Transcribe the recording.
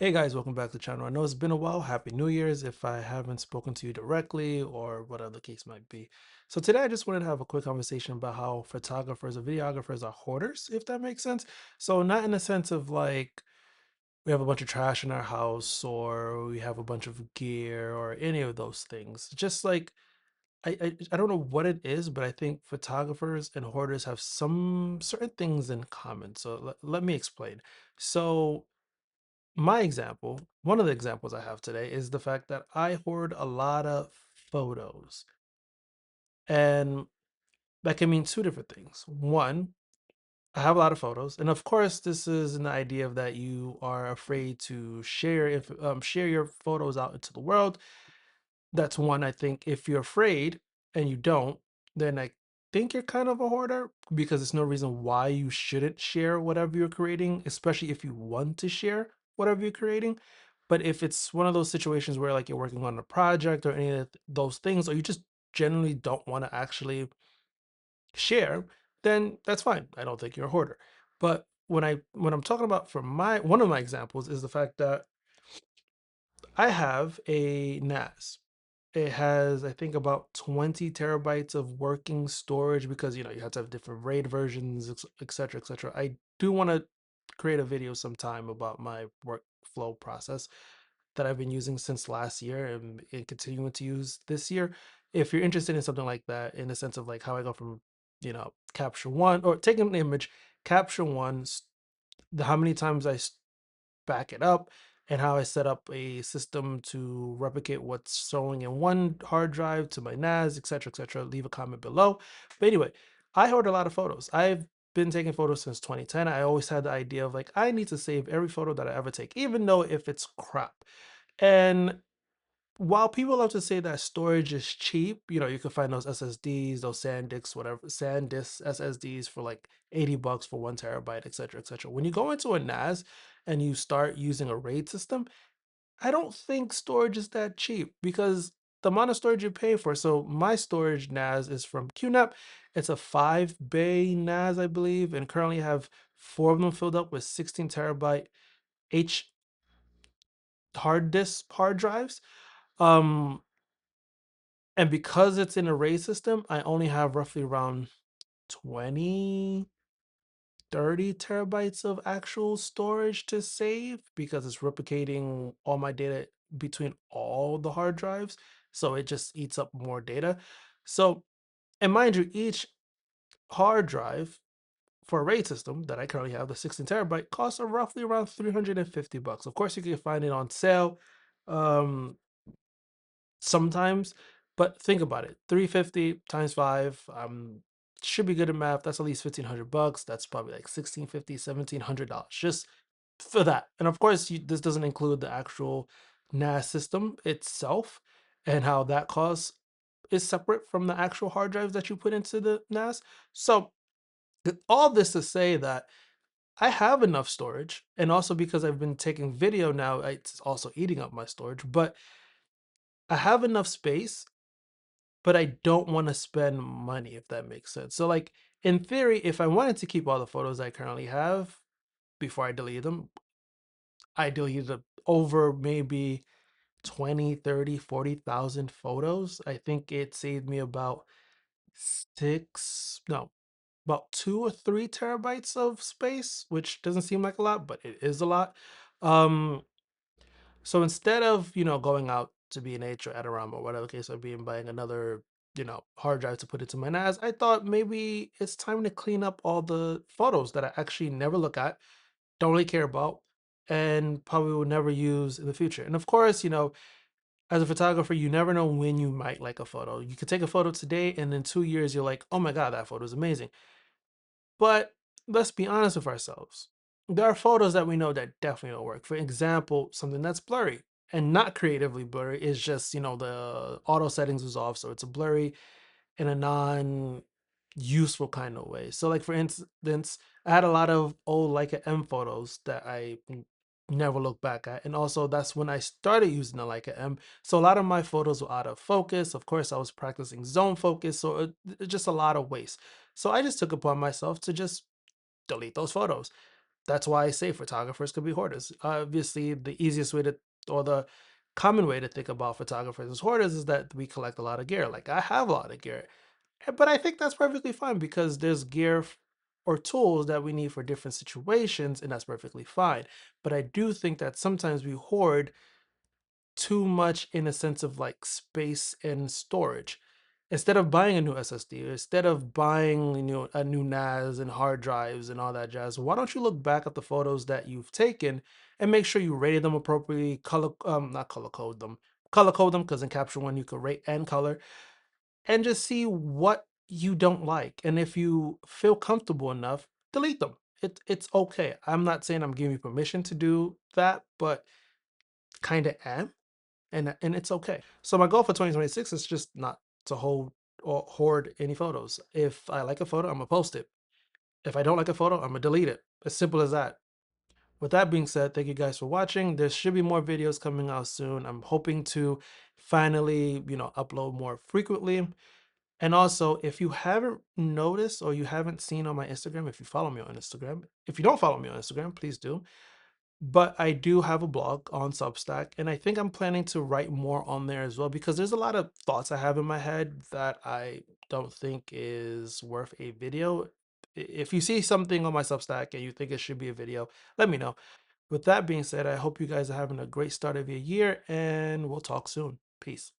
Hey guys, welcome back to the channel. I know it's been a while. Happy New Year's if I haven't spoken to you directly or whatever the case might be. So today I just wanted to have a quick conversation about how photographers or videographers are hoarders, if that makes sense. So not in the sense of like we have a bunch of trash in our house or we have a bunch of gear or any of those things. Just like I don't know what it is, but I think photographers and hoarders have some certain things in common. So let me explain. So my example, one of the examples I have today is the fact that I hoard a lot of photos. And that can mean two different things. One, I have a lot of photos, and of course, this is an idea of that you are afraid to share if share your photos out into the world. That's one. I think if you're afraid and you don't, then I think you're kind of a hoarder because there's no reason why you shouldn't share whatever you're creating, especially if you want to share whatever you're creating. But if it's one of those situations where like you're working on a project or any of those things, or you just generally don't want to actually share, then that's fine. I don't think you're a hoarder. But when I'm talking about for my one of my examples is the fact that I have a NAS. It has, I think, about 20 terabytes of working storage because you have to have different RAID versions, etc., etc. I do want to create a video sometime about my workflow process that I've been using since last year and continuing to use this year. If you're interested in something like that, in the sense of like how I go from, capture one or taking an image, capture one, the how many times back it up, and how I set up a system to replicate what's showing in one hard drive to my NAS, etc., etc. Leave a comment below. But anyway, I hoard a lot of photos. I've been taking photos since 2010. I always had the idea of like I need to save every photo that I ever take, even though if it's crap. And while people love to say that storage is cheap, you can find those SSDs, those SanDisks, whatever, SanDisk SSDs for like 80 bucks for 1 terabyte, etc., etc. When you go into a NAS and you start using a RAID system, I don't think storage is that cheap because the amount of storage you pay for. So my storage NAS is from QNAP. It's a 5 bay NAS, I believe, and currently have four of them filled up with 16 terabyte H hard drives. Um, And because it's in a RAID system, I only have roughly around 20, 30 terabytes of actual storage to save because it's replicating all my data between all the hard drives. So it just eats up more data. So, and mind you, each hard drive for a RAID system that I currently have, the 16 terabyte, costs roughly around 350 bucks. Of course, you can find it on sale. Um, Sometimes, but think about it. 350 times 5 should be good at math. That's at least 1500 bucks. That's probably like 1650, $1700 just for that. And of course, this doesn't include the actual NAS system itself and how that cost is separate from the actual hard drives that you put into the NAS. So, all this to say that I have enough storage, and also because I've been taking video now, it's also eating up my storage, but I have enough space, but I don't want to spend money, if that makes sense. So, like, in theory, if I wanted to keep all the photos I currently have before I delete them, I deleted over maybe 20, 30, 40,000 photos. I think it saved me about six, no, about 2 or 3 terabytes of space, which doesn't seem like a lot, but it is a lot. Um, So instead of, going out to B&H or Adorama or whatever the case may be and buying another, hard drive to put into my NAS, I thought maybe it's time to clean up all the photos that I actually never look at, don't really care about, and probably will never use in the future. And of course, as a photographer, you never know when you might like a photo. You could take a photo today and in 2 years, you're like, oh my God, that photo is amazing. But let's be honest with ourselves. There are photos that we know that definitely don't work. For example, something that's blurry and not creatively blurry is just, the auto settings was off. So it's a blurry in a non-useful kind of way. So like for instance, I had a lot of old Leica M photos that I never look back at. And also that's when I started using the Leica M. So a lot of my photos were out of focus. Of course, I was practicing zone focus. So it's just a lot of waste. So I just took upon myself to just delete those photos. That's why I say photographers could be hoarders. Obviously, the easiest way to, or the common way to think about photographers as hoarders is that we collect a lot of gear. Like I have a lot of gear, but I think that's perfectly fine because there's gear or tools that we need for different situations, and that's perfectly fine. But I do think that sometimes we hoard too much in a sense of like space and storage. Instead of buying a new SSD, instead of buying a new NAS and hard drives and all that jazz, why don't you look back at the photos that you've taken and make sure you rated them appropriately, color not color code them because in Capture One you could rate and color, and just see what you don't like. And if you feel comfortable enough, delete them. It's okay. I'm not saying I'm giving you permission to do that, but kind of am, and it's okay. So my goal for 2026 is just not to hold or hoard any photos. If I like a photo, I'm gonna post it. If I don't like a photo, I'm gonna delete it. As simple as that. With that being said, thank you guys for watching. There should be more videos coming out soon. I'm hoping to finally, upload more frequently. And also, if you haven't noticed or you haven't seen on my Instagram, if you follow me on Instagram, if you don't follow me on Instagram, please do. But I do have a blog on Substack, and I think I'm planning to write more on there as well because there's a lot of thoughts I have in my head that I don't think is worth a video. If you see something on my Substack and you think it should be a video, let me know. With that being said, I hope you guys are having a great start of your year, and we'll talk soon. Peace.